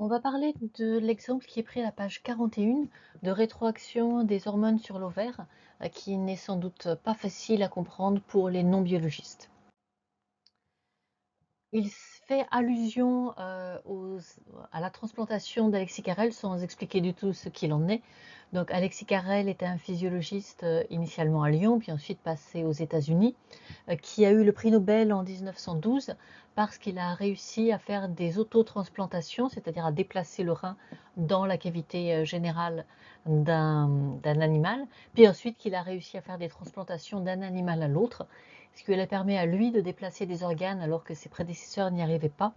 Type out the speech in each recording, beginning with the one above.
On va parler de l'exemple qui est pris à la page 41 de rétroaction des hormones sur l'ovaire, qui n'est sans doute pas facile à comprendre pour les non-biologistes. Il fait allusion à la transplantation d'Alexis Carrel sans expliquer du tout ce qu'il en est. Donc Alexis Carrel était un physiologiste initialement à Lyon, puis ensuite passé aux États-Unis, qui a eu le prix Nobel en 1912 parce qu'il a réussi à faire des autotransplantations, c'est-à-dire à déplacer le rein dans la cavité générale d'un animal, puis ensuite qu'il a réussi à faire des transplantations d'un animal à l'autre. Ce qui lui permet à lui de déplacer des organes alors que ses prédécesseurs n'y arrivaient pas,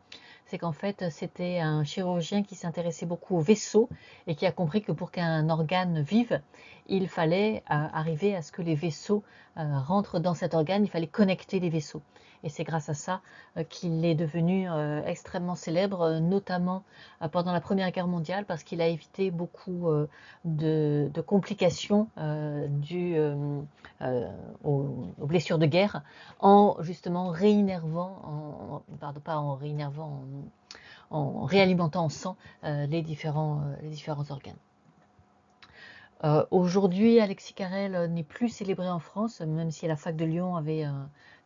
c'est qu'en fait c'était un chirurgien qui s'intéressait beaucoup aux vaisseaux et qui a compris que pour qu'un organe vive, il fallait arriver à ce que les vaisseaux rentrent dans cet organe, il fallait connecter les vaisseaux. Et c'est grâce à ça qu'il est devenu extrêmement célèbre, notamment pendant la Première Guerre mondiale, parce qu'il a évité beaucoup de complications dues aux blessures de guerre en justement réinnervant, pardon, pas en réinnervant, en réalimentant en sang les différents organes. Aujourd'hui, Alexis Carrel n'est plus célébré en France, même si la fac de Lyon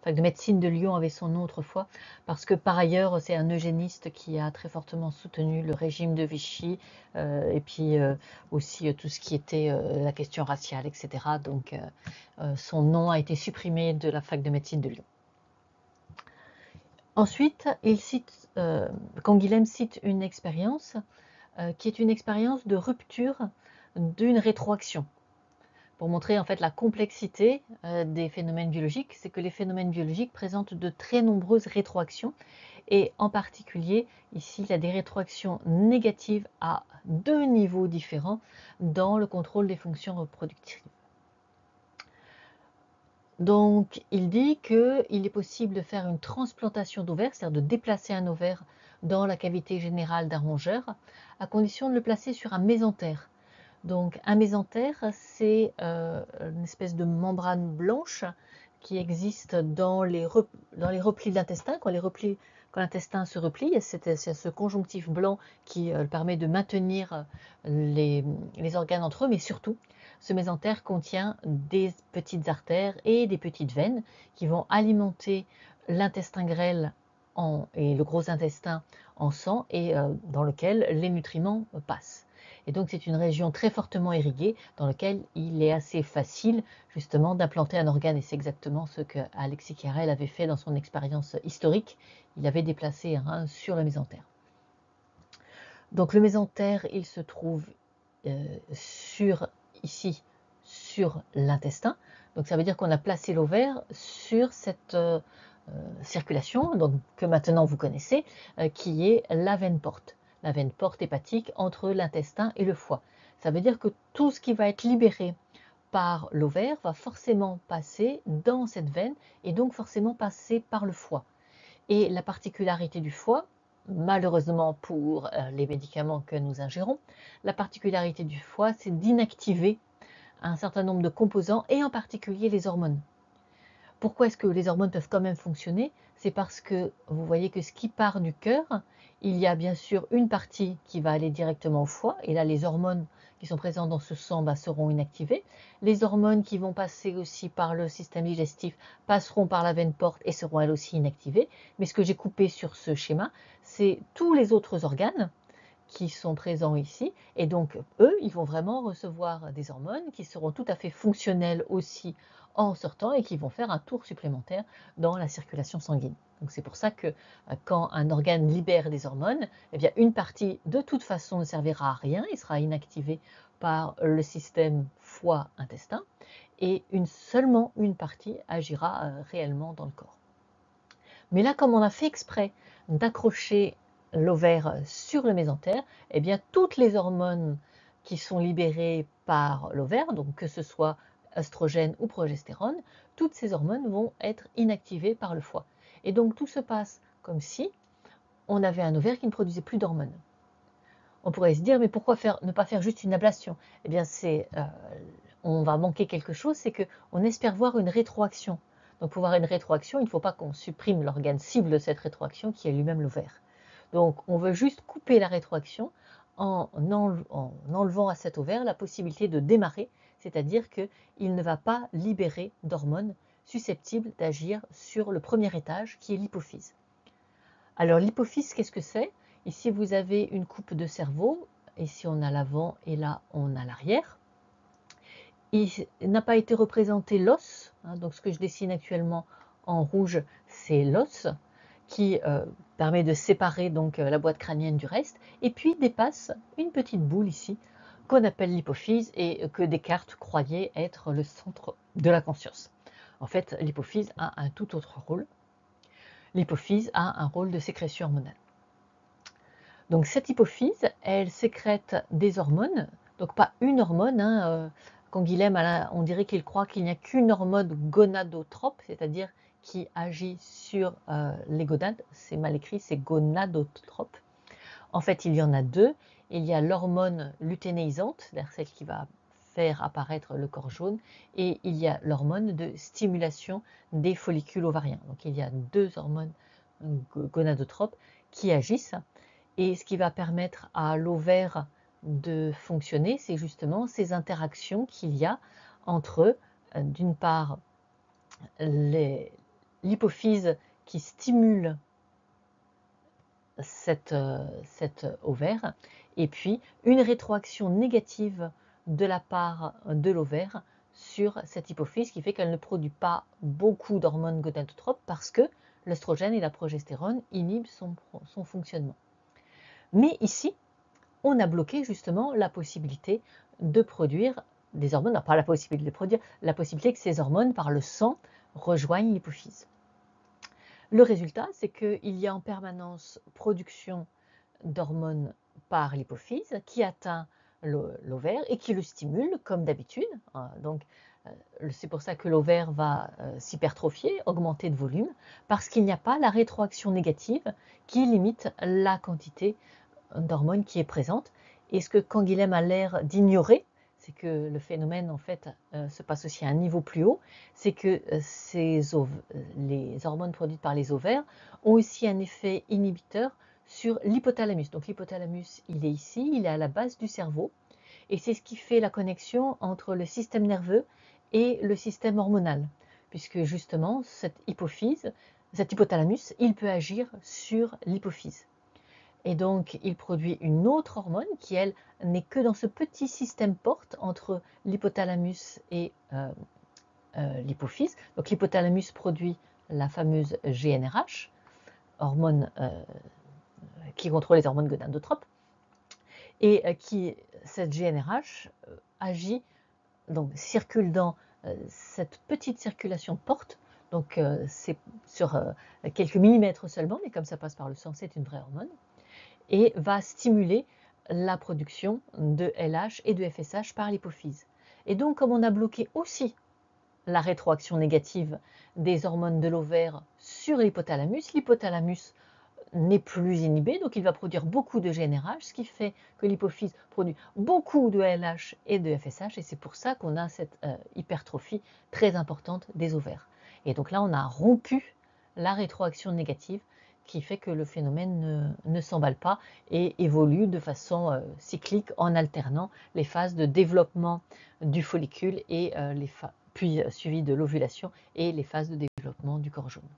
fac de médecine de Lyon avait son nom autrefois, parce que par ailleurs, c'est un eugéniste qui a très fortement soutenu le régime de Vichy, et puis aussi tout ce qui était la question raciale, etc. Donc, son nom a été supprimé de la fac de médecine de Lyon. Ensuite, Canguilhem cite une expérience qui est une expérience de rupture d'une rétroaction. Pour montrer en fait la complexité des phénomènes biologiques, c'est que les phénomènes biologiques présentent de très nombreuses rétroactions et en particulier ici il y a des rétroactions négatives à deux niveaux différents dans le contrôle des fonctions reproductives. Donc il dit qu'il est possible de faire une transplantation d'ovaire, c'est-à-dire de déplacer un ovaire dans la cavité générale d'un rongeur, à condition de le placer sur un mésentère. Donc un mésentère, c'est une espèce de membrane blanche qui existe dans les replis de l'intestin. Quand l'intestin se replie, c'est ce conjonctif blanc qui permet de maintenir les organes entre eux, mais surtout, ce mésentère contient des petites artères et des petites veines qui vont alimenter l'intestin grêle et le gros intestin en sang et dans lequel les nutriments passent. Et donc c'est une région très fortement irriguée dans laquelle il est assez facile justement d'implanter un organe. Et c'est exactement ce que Alexis Carrel avait fait dans son expérience historique. Il avait déplacé un rein sur le mésentère. Donc le mésentère, il se trouve ici sur l'intestin. Donc ça veut dire qu'on a placé l'ovaire sur cette circulation, donc, que maintenant vous connaissez, qui est la veine porte. La veine porte hépatique entre l'intestin et le foie. Ça veut dire que tout ce qui va être libéré par l'ovaire va forcément passer dans cette veine et donc forcément passer par le foie. Et la particularité du foie, malheureusement pour les médicaments que nous ingérons, la particularité du foie, c'est d'inactiver un certain nombre de composants et en particulier les hormones. Pourquoi est-ce que les hormones peuvent quand même fonctionner? C'est parce que vous voyez que ce qui part du cœur, il y a bien sûr une partie qui va aller directement au foie, et là les hormones qui sont présentes dans ce sang seront inactivées. Les hormones qui vont passer aussi par le système digestif passeront par la veine porte et seront elles aussi inactivées. Mais ce que j'ai coupé sur ce schéma, c'est tous les autres organes qui sont présents ici, et donc eux, ils vont vraiment recevoir des hormones qui seront tout à fait fonctionnelles aussi en sortant et qui vont faire un tour supplémentaire dans la circulation sanguine. Donc c'est pour ça que quand un organe libère des hormones, eh bien une partie de toute façon ne servira à rien, il sera inactivé par le système foie-intestin, et seulement une partie agira réellement dans le corps. Mais là, comme on a fait exprès d'accrocher l'ovaire sur le mésentère, eh bien toutes les hormones qui sont libérées par l'ovaire, donc que ce soit œstrogène ou progestérone, toutes ces hormones vont être inactivées par le foie. Et donc tout se passe comme si on avait un ovaire qui ne produisait plus d'hormones. On pourrait se dire, mais pourquoi ne pas faire juste une ablation? Eh bien, on va manquer quelque chose, c'est qu'on espère voir une rétroaction. Donc pour voir une rétroaction, il ne faut pas qu'on supprime l'organe cible de cette rétroaction qui est lui-même l'ovaire. Donc on veut juste couper la rétroaction en enlevant à cet ovaire la possibilité de démarrer, c'est-à-dire qu'il ne va pas libérer d'hormones susceptibles d'agir sur le premier étage qui est l'hypophyse. Alors l'hypophyse, qu'est-ce que c'est? Ici vous avez une coupe de cerveau, ici on a l'avant et là on a l'arrière. Il n'a pas été représenté l'os, hein, donc ce que je dessine actuellement en rouge, c'est l'os qui permet de séparer donc la boîte crânienne du reste, et puis dépasse une petite boule ici qu'on appelle l'hypophyse et que Descartes croyait être le centre de la conscience. En fait, l'hypophyse a un tout autre rôle. L'hypophyse a un rôle de sécrétion hormonale. Donc cette hypophyse, elle sécrète des hormones, donc pas une hormone, hein, Canguilhem, on dirait qu'il croit qu'il n'y a qu'une hormone gonadotrope, c'est-à-dire qui agit sur les gonades. C'est mal écrit, c'est gonadotrope. En fait, il y en a deux. Il y a l'hormone lutéinisante, c'est-à-dire celle qui va faire apparaître le corps jaune, et il y a l'hormone de stimulation des follicules ovariens. Donc il y a deux hormones gonadotropes qui agissent. Et ce qui va permettre à l'ovaire de fonctionner, c'est justement ces interactions qu'il y a entre, d'une part, l'hypophyse qui stimule cet ovaire, et puis une rétroaction négative de la part de l'ovaire sur cette hypophyse qui fait qu'elle ne produit pas beaucoup d'hormones gonadotropes parce que l'œstrogène et la progestérone inhibent son fonctionnement. Mais ici, on a bloqué justement la possibilité de produire des hormones, non pas la possibilité de produire, la possibilité que ces hormones par le sang rejoignent l'hypophyse. Le résultat, c'est qu'il y a en permanence production d'hormones par l'hypophyse qui atteint l'ovaire et qui le stimule comme d'habitude. Donc c'est pour ça que l'ovaire va s'hypertrophier, augmenter de volume, parce qu'il n'y a pas la rétroaction négative qui limite la quantité d'hormones qui est présente. Et ce que Canguilhem a l'air d'ignorer, c'est que le phénomène en fait se passe aussi à un niveau plus haut, c'est que les hormones produites par les ovaires ont aussi un effet inhibiteur sur l'hypothalamus. Donc l'hypothalamus, il est ici, il est à la base du cerveau, et c'est ce qui fait la connexion entre le système nerveux et le système hormonal, puisque justement cette hypophyse, cet hypothalamus, il peut agir sur l'hypophyse. Et donc, il produit une autre hormone qui, elle, n'est que dans ce petit système porte entre l'hypothalamus et l'hypophyse. Donc, l'hypothalamus produit la fameuse GnRH, hormone qui contrôle les hormones gonadotropes, et cette GnRH agit, donc circule dans cette petite circulation porte. Donc, c'est sur quelques millimètres seulement, mais comme ça passe par le sang, c'est une vraie hormone. Et va stimuler la production de LH et de FSH par l'hypophyse. Et donc, comme on a bloqué aussi la rétroaction négative des hormones de l'ovaire sur l'hypothalamus n'est plus inhibé, donc il va produire beaucoup de GnRH, ce qui fait que l'hypophyse produit beaucoup de LH et de FSH, et c'est pour ça qu'on a cette hypertrophie très importante des ovaires. Et donc là, on a rompu la rétroaction négative qui fait que le phénomène ne s'emballe pas et évolue de façon cyclique en alternant les phases de développement du follicule et puis suivi de l'ovulation et les phases de développement du corps jaune.